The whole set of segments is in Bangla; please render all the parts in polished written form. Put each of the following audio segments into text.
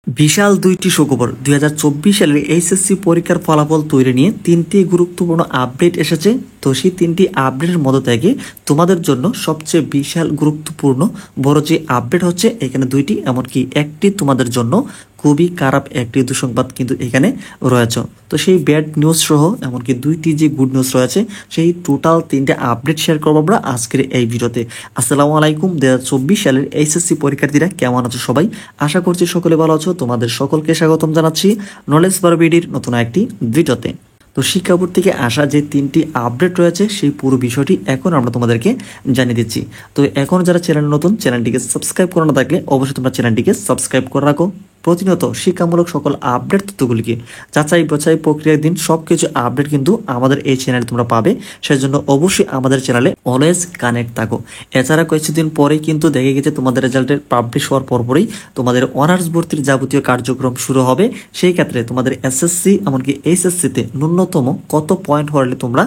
বিশাল দুইটি সুখবর 2024 সালের এইচএসসি পরীক্ষার ফলাফল তৈরি নিয়ে তিনটি গুরুত্বপূর্ণ আপডেট এসেছে। তো সেই তিনটি আপডেটের মধ্য থেকে তোমাদের জন্য সবচেয়ে বিশাল গুরুত্বপূর্ণ বড় যে আপডেট হচ্ছে এখানে দুইটি, এমনকি একটি তোমাদের জন্য খুবই খারাপ একটি দুঃসংবাদ কিন্তু এখানে রয়েছে। তো সেই ব্যাড নিউজ সহ এমনকি দুইটি যে গুড নিউজ রয়েছে সেই টোটাল তিনটে আপডেট শেয়ার করবো আমরা আজকের এই ভিডিওতে। আসসালামু আলাইকুম, 2024 সালের এইচএসসি পরীক্ষার্থীরা কেমন আছো সবাই? আশা করছি সকলে ভালো আছো। তোমাদের সকলকে স্বাগতম জানাচ্ছি নলেজ বার বিডির নতুন একটি ভিডিওতে। তো শিক্ষা বোর্ড থেকে আসা যে তিনটি আপডেট রয়েছে সেই পুরো বিষয়টি এখন আমরা তোমাদেরকে জানিয়ে দিচ্ছি। তো এখন যারা চ্যানেল নতুন, চ্যানেলটিকে সাবস্ক্রাইব করে না থাকলে অবশ্যই তোমরা চ্যানেলটিকে সাবস্ক্রাইব করে রাখো। প্রতিনিয়ত শিক্ষামূলক সকল আপডেট তথ্যগুলিকে যাচাই বাছাই প্রক্রিয়ার দিন সবকিছু আপডেট কিন্তু আমাদের এই চ্যানেলে তোমরা পাবে। সেজন্য অবশ্যই আমাদের চ্যানেলে অলওয়েজ কানেক্ট থাকো। এছাড়া কিছুদিন পরেই কিন্তু দেখে গেছে তোমাদের রেজাল্টের পাবলিশ হওয়ার পরপরই তোমাদের অনার্স ভর্তির যাবতীয় কার্যক্রম শুরু হবে। সেই ক্ষেত্রে তোমাদের এসএসসি এমনকি এইচএসসিতে ন্যূনতম কত পয়েন্ট হলে তোমরা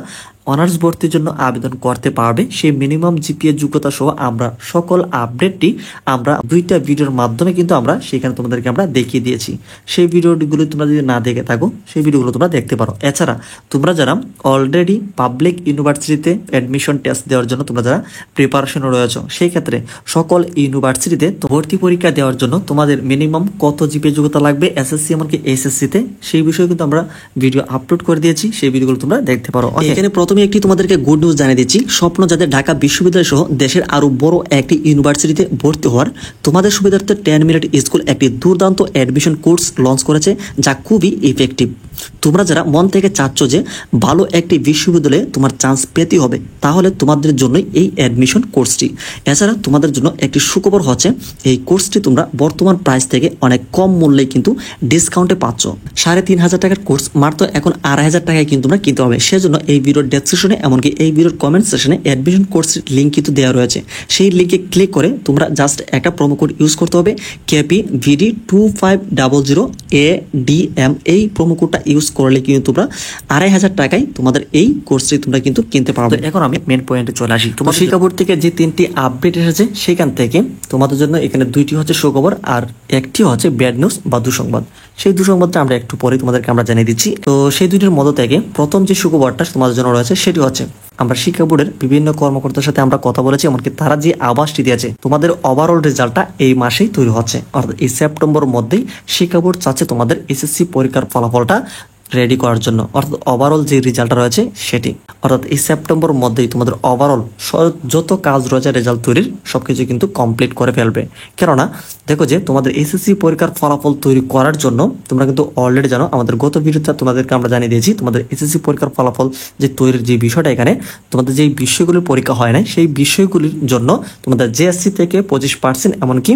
অনার্স ভর্তির জন্য আবেদন করতে পারবে সেই মিনিমাম জিপিএ যোগ্যতা সহ আমরা সকল আপডেটটি আমরা দুইটা ভিডিওর মাধ্যমে কিন্তু আমরা সেখানে তোমাদেরকে আমরা দেখিয়ে দিয়েছি। সেই ভিডিওগুলো তোমরা যদি না দেখে থাকো সেই ভিডিওগুলো তোমরা দেখতে পারো। এছাড়া তোমরা যারা অলরেডি পাবলিক ইউনিভার্সিটিতে অ্যাডমিশন টেস্ট দেওয়ার জন্য তোমরা যারা প্রিপারেশন রয়েছে সেই ক্ষেত্রে সকল ইউনিভার্সিটিতে ভর্তি পরীক্ষা দেওয়ার জন্য তোমাদের মিনিমাম কত জিপিএ যোগ্যতা লাগবে এসএসসি এমনকি এইচএসসিতে সেই বিষয়ে কিন্তু আমরা ভিডিও আপলোড করে দিয়েছি। সেই ভিডিওগুলো তোমরা দেখতে পারো। এখানে প্রথমে একটি তোমাদেরকে গুড নিউজ জানিয়ে দিচ্ছি। স্বপ্ন যাদের ঢাকা বিশ্ববিদ্যালয় সহ দেশের আরো বড় একটি ইউনিভার্সিটিতে ভর্তি হওয়ার, তোমাদের সুবিধার্থে 10 মিনিট স্কুল একটি দুর্দান্ত অ্যাডমিশন কোর্স লঞ্চ করেছে যা খুবই ইফেক্টিভ। তোমরা যারা মন থেকে চাচ্ছ যে ভালো একটি বিশ্ববিদ্যালয়ে তোমার চান্স পেতে হবে তাহলে তোমাদের জন্যই এই অ্যাডমিশন কোর্সটি। এছাড়া তোমাদের জন্য একটি সুখবর হচ্ছে এই কোর্সটি তোমরা বর্তমান প্রাইস থেকে অনেক কম মূল্যে কিন্তু ডিসকাউন্টে পাচ্ছ। 3,500 টাকার কোর্স মাত্র এখন 2,500 টাকায় কিন্তু তোমরা কিনতে হবে। সেজন্য এই ভিডিওর ডেসক্রিপশনে এমনকি এই ভিডিওর কমেন্ট সেকশনে অ্যাডমিশন কোর্সের লিঙ্ক কিন্তু দেওয়া রয়েছে। সেই লিঙ্কে ক্লিক করে তোমরা জাস্ট একটা প্রোমো কোড ইউজ করতে হবে KPVD2500ADM। এই প্রোমো কোডটা ইউজ করলে কিন্তু তোমরা 2,500 টাকায় তোমাদের এই কোর্সটি তোমরা কিন্তু কিনতে পারবে। এখন আমি মেন পয়েন্টে চলে আসি। তোমার শিক্ষা বোর্ড থেকে যে তিনটি আপডেট এসেছে সেখান থেকে তোমাদের জন্য এখানে দুইটি হচ্ছে সুখবর আর একটি হচ্ছে ব্যাড নিউজ বা দুঃসংবাদ। সেই দুঃসংবাদটা আমরা একটু পরে তোমাদেরকে আমরা জানিয়ে দিচ্ছি। তো সেই দুইটির মধ্য থেকে প্রথম যে সুখবরটা তোমাদের জন্য রয়েছে সেটি হচ্ছে আমরা শিক্ষা বোর্ডের বিভিন্ন কর্মকর্তার সাথে আমরা কথা বলেছি, এমনকি তারা যে আভাসটি দিয়েছে তোমাদের ওভারঅল রেজাল্টটা এই মাসেই তৈরি হচ্ছে, অর্থাৎ এই সেপ্টেম্বর মধ্যেই শিক্ষা বোর্ড চাচ্ছে তোমাদের এসএসসি পরীক্ষার ফলাফলটা রেডি করার জন্য, অর্থাৎ ওভারঅল যে রেজাল্টটা রয়েছে সেটি, অর্থাৎ এই সেপ্টেম্বর মধ্যেই তোমাদের ওভারঅল যত কাজ রয়েছে রেজাল্ট তৈরির সবকিছু কিন্তু কমপ্লিট করে ফেলবে। কেননা দেখো যে তোমাদের এসএসসি পরীক্ষার ফলাফল তৈরি করার জন্য তোমরা কিন্তু অলরেডি জানো, আমাদের গত ভিডিওতে তোমাদেরকে আমরা জানিয়ে দিয়েছি তোমাদের এসএসসি পরীক্ষার ফলাফল যে তৈরির যে বিষয়টা, এখানে তোমাদের যেই বিষয়গুলির পরীক্ষা হয় না সেই বিষয়গুলির জন্য তোমাদের জেএসসি থেকে 25%, এমনকি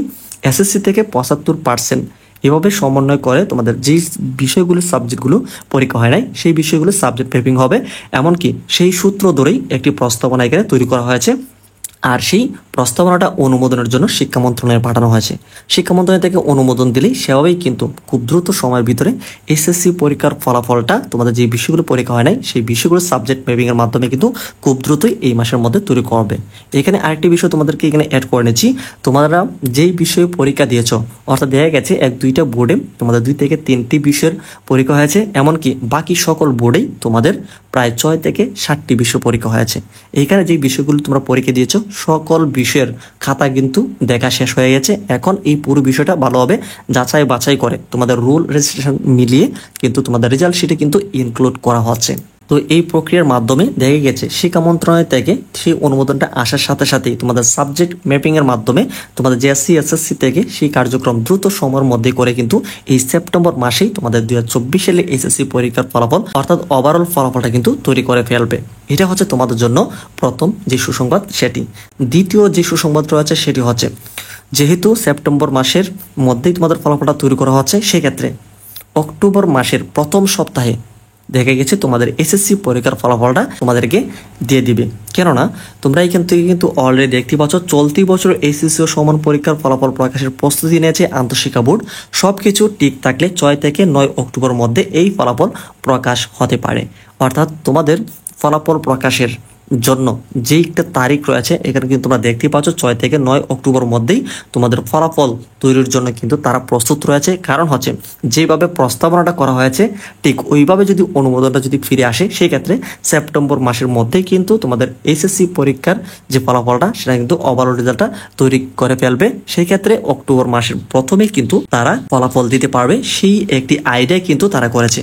এসএসসি থেকে 75% এভাবে সমন্বয় করে তোমাদের যেই বিষয়গুলো সাবজেক্টগুলো পরীক্ষা হয় নাই সেই বিষয়গুলো সাবজেক্ট ম্যাপিং হবে। এমনকি সেই সূত্র ধরেই একটি প্রস্তাবনা এখানে তৈরি করা হয়েছে আর সেই প্রস্তাবনাটা অনুমোদনের জন্য শিক্ষা মন্ত্রণালয়ে পাঠানো হয়েছে। শিক্ষা মন্ত্রণালয় থেকে অনুমোদন দিলেই সেভাবেই কিন্তু খুব দ্রুত সময়ের ভিতরে এসএসসি পরীক্ষার ফলাফলটা তোমাদের যে বিষয়গুলো পরীক্ষা হয় নাই সেই বিষয়গুলো সাবজেক্ট ম্যাপিং এর মাধ্যমে কিন্তু খুব দ্রুতই এই মাসের মধ্যে তৈরি করবে। এখানে আরেকটি বিষয় তোমাদেরকে এখানে অ্যাড করে নিচ্ছি। তোমরা যেই বিষয়ে পরীক্ষা দিয়েছ, অর্থাৎ দেখা গেছে 1-2টা বোর্ডে তোমাদের 2 থেকে 3টি বিষয়ের পরীক্ষা হয়েছে, এমনকি বাকি সকল বোর্ডেই তোমাদের প্রায় 6 থেকে 7টি বিষয় পরীক্ষা হয়েছে। এইখানে যে বিষয়গুলো তোমরা পরীক্ষা দিয়েছ সকল বিষয়ের খাতা কিন্তু দেখা শেষ হয়ে গেছে। এখন এই পুরো বিষয়টা ভালোভাবে যাচাই বাছাই করে তোমাদের রুল রেজিস্ট্রেশন মিলিয়ে কিন্তু তোমাদের রেজাল্ট শিটে কিন্তু ইনক্লুড করা হচ্ছে। তো এই প্রক্রিয়ার মাধ্যমে দেখা গেছে শিক্ষা মন্ত্রণালয় থেকে সেই অনুমোদনটা আসার সাথে সাথেই তোমাদের সাবজেক্ট ম্যাপিং এর মাধ্যমে তোমাদের জেএসসি এসএসসি থেকে সেই কার্যক্রম দ্রুত সময়ের মধ্যে করে কিন্তু এই সেপ্টেম্বর মাসেই তোমাদের 2024 সালে এসএসসি পরীক্ষার ফলাফল অর্থাৎ ওভারঅল ফলাফলটা কিন্তু তৈরি করে ফেলবে। এটা হচ্ছে তোমাদের জন্য প্রথম যে সুসংবাদ সেটি। দ্বিতীয় যে সুসংবাদ রয়েছে সেটি হচ্ছে যেহেতু সেপ্টেম্বর মাসের মধ্যেই তোমাদের ফলাফলটা তৈরি করা হচ্ছে, সেক্ষেত্রে অক্টোবর মাসের প্রথম সপ্তাহে দেখা গেছে তোমাদের এসএসসি পরীক্ষার ফলাফলটা তোমাদেরকে দিয়ে দিবে। কেননা তোমরা এখান থেকে কিন্তু অলরেডি দেখতে পাচ্ছ চলতি বছর এসএসসি ও সমান পরীক্ষার ফলাফল প্রকাশের প্রস্তুতি নিয়েছে আন্তঃশিক্ষা বোর্ড। সবকিছু ঠিক থাকলে 6 থেকে 9 অক্টোবর মধ্যে এই ফলাফল প্রকাশ হতে পারে। অর্থাৎ তোমাদের ফলাফল প্রকাশের জন্য যেই একটা তারিখ রয়েছে এখানে কিন্তু তোমরা দেখতেই পাচ্ছ 6 থেকে 9 অক্টোবর মধ্যেই তোমাদের ফলাফল তৈরির জন্য কিন্তু তারা প্রস্তুত রয়েছে। কারণ হচ্ছে যেভাবে প্রস্তাবনাটা করা হয়েছে ঠিক ওইভাবে যদি অনুমোদনটা যদি ফিরে আসে সেই ক্ষেত্রে সেপ্টেম্বর মাসের মধ্যেই কিন্তু তোমাদের এইচএসসি পরীক্ষার যে ফলাফলটা সেটা কিন্তু ওভারঅল রেজাল্টটা তৈরি করে ফেলবে। সেই ক্ষেত্রে অক্টোবর মাসের প্রথমেই কিন্তু তারা ফলাফল দিতে পারবে, সেই একটি আইডিয়া কিন্তু তারা করেছে।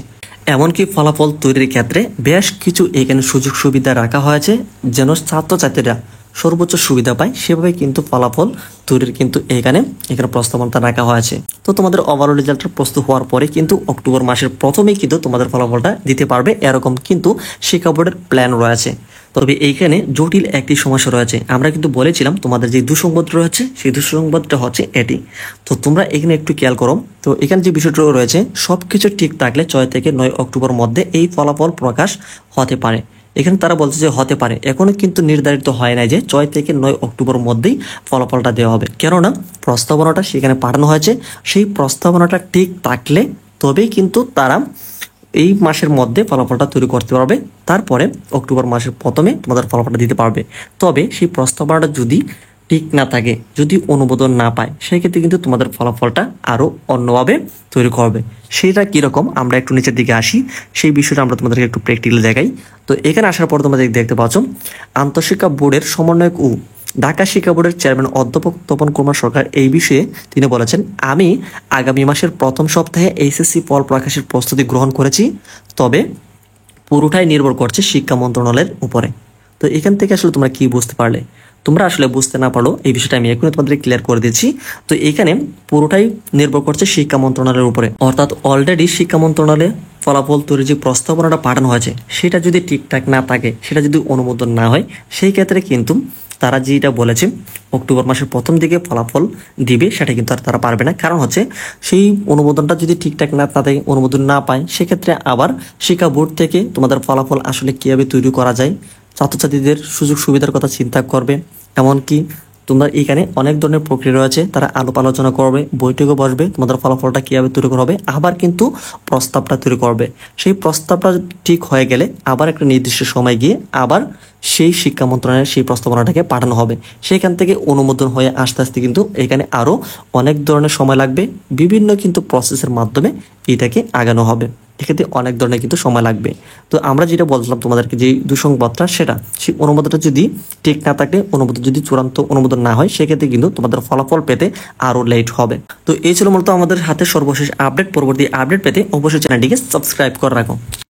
এমনকি ফলাফল তৈরির ক্ষেত্রে বেশ কিছু এখানে সুযোগ সুবিধা রাখা হয়েছে যেন ছাত্রছাত্রীরা সর্বোচ্চ সুবিধা পায়, সেভাবে কিন্তু ফলাফল তৈরির কিন্তু এখানে প্রস্তাবনা রাখা হয়েছে। তো তোমাদের ওভারঅল রেজাল্টটা প্রস্তুত হওয়ার পরে কিন্তু অক্টোবর মাসের প্রথমেই কিন্তু তোমাদের ফলাফলটা দিতে পারবে, এরকম কিন্তু শিক্ষা বোর্ডের প্ল্যান রয়েছে। তবে এইখানে জটিল একটি সমস্যা রয়েছে। আমরা কিন্তু বলেছিলাম তোমাদের যে দুঃসংবাদ রয়েছে সেই দুঃসংবাদটা হচ্ছে এটি। তো তোমরা এখানে একটু খেয়াল করো। তো এখানে যে বিষয়টা রয়েছে সবকিছু ঠিক থাকলে 6 থেকে 9 অক্টোবর মধ্যে এই ফলাফল প্রকাশ হতে পারে। এখানে তারা বলছে যে হতে পারে, এখনো কিন্তু নির্ধারিত হয় নাই যে 6 থেকে 9 অক্টোবর মধ্যেই ফলাফলটা দেওয়া হবে। কেননা প্রস্তাবনাটা সেখানে পাঠানো হয়েছে, সেই প্রস্তাবনাটা ঠিক থাকলে তবেই কিন্তু তারা এই মাসের মধ্যে ফলাফলটা তৈরি করতে পারবে, তারপরে অক্টোবর মাসের প্রথমে তোমাদের ফলাফলটা দিতে পারবে। তবে সেই প্রস্তাবনাটা যদি ঠিক না থাকে, যদি অনুমোদন না পায়, সেই ক্ষেত্রে কিন্তু তোমাদের ফলাফলটা আরও অন্যভাবে তৈরি করবে। সেটা কীরকম আমরা একটু নিচের দিকে আসি, সেই বিষয়টা আমরা তোমাদেরকে একটু প্র্যাকটিক্যালি দেখাই। তো এখানে আসার পর তোমরা দেখতে পাচ্ছ আন্তঃশিক্ষা বোর্ডের সমন্বয়ক ও ঢাকা শিক্ষা বোর্ডের চেয়ারম্যান অধ্যাপক তপন কুমার সরকার এই বিষয়ে তিনি বলেছেন, আমি আগামী মাসের প্রথম সপ্তাহে এইচএসসি ফল প্রকাশের প্রস্তুতি গ্রহণ করেছি, তবে পুরোটাই নির্ভর করছে শিক্ষা মন্ত্রণালয়ের উপরে। তো এখান থেকে আসলে তোমরা কি বুঝতে পারলে? তোমরা আসলে বুঝতে না পারো এই বিষয়টা আমি এখনই তোমাদের ক্লিয়ার করে দিচ্ছি। তো এখানে পুরোটাই নির্ভর করছে শিক্ষা মন্ত্রণালয়ের উপরে, অর্থাৎ অলরেডি শিক্ষা মন্ত্রণালয়ে ফলাফল তৈরির যে প্রস্তাবনাটা পাঠানো হয়েছে সেটা যদি ঠিকঠাক না থাকে, সেটা যদি অনুমোদন না হয়, সেই ক্ষেত্রে কিন্তু তারা যেটা বলেছে অক্টোবর মাসের প্রথম দিকে ফলাফল দিবে সেটা কিন্তু আর তারা পারবে না। কারণ হচ্ছে সেই অনুমোদনটা যদি ঠিকঠাক না তাদের অনুমোদন না পায়, সেক্ষেত্রে আবার শিক্ষা বোর্ড থেকে তোমাদের ফলাফল আসলে কীভাবে তৈরি করা যায়, ছাত্রছাত্রীদের সুযোগ সুবিধার কথা চিন্তা করবে। এমনকি তোমরা এখানে অনেক ধরনের প্রক্রিয়া রয়েছে, তারা আলাপ আলোচনা করবে, বৈঠকে বসবে, তোমাদের ফলাফলটা কীভাবে তৈরি করা হবে, আবার কিন্তু প্রস্তাবটা তৈরি করবে। সেই প্রস্তাবটা ঠিক হয়ে গেলে আবার একটা নির্দিষ্ট সময় গিয়ে আবার সেই শিক্ষা মন্ত্রণালয়ের সেই প্রস্তাবনাটাকে পাঠানো হবে। সেখান থেকে অনুমোদন হয়ে আস্তে আস্তে কিন্তু এখানে আরও অনেক ধরনের সময় লাগবে, বিভিন্ন কিন্তু প্রসেসের মাধ্যমে এটাকে আগানো হবে। এক্ষেত্রে অনেক ধরনের কিন্তু সময় লাগবে। তো আমরা যেটা বলছিলাম তোমাদেরকে যে দুঃসংবাদটা, সেটা সেই অনুমোদনটা যদি ঠিক না থাকে, অনুমোদন যদি চূড়ান্ত অনুমোদন না হয়, সেক্ষেত্রে কিন্তু তোমাদের ফলাফল পেতে আরও লেট হবে। তো এই ছিল মূলত আমাদের হাতে সর্বশেষ আপডেট। পরবর্তী আপডেট পেতে অবশ্যই চ্যানেলটিকে সাবস্ক্রাইব করে রাখো।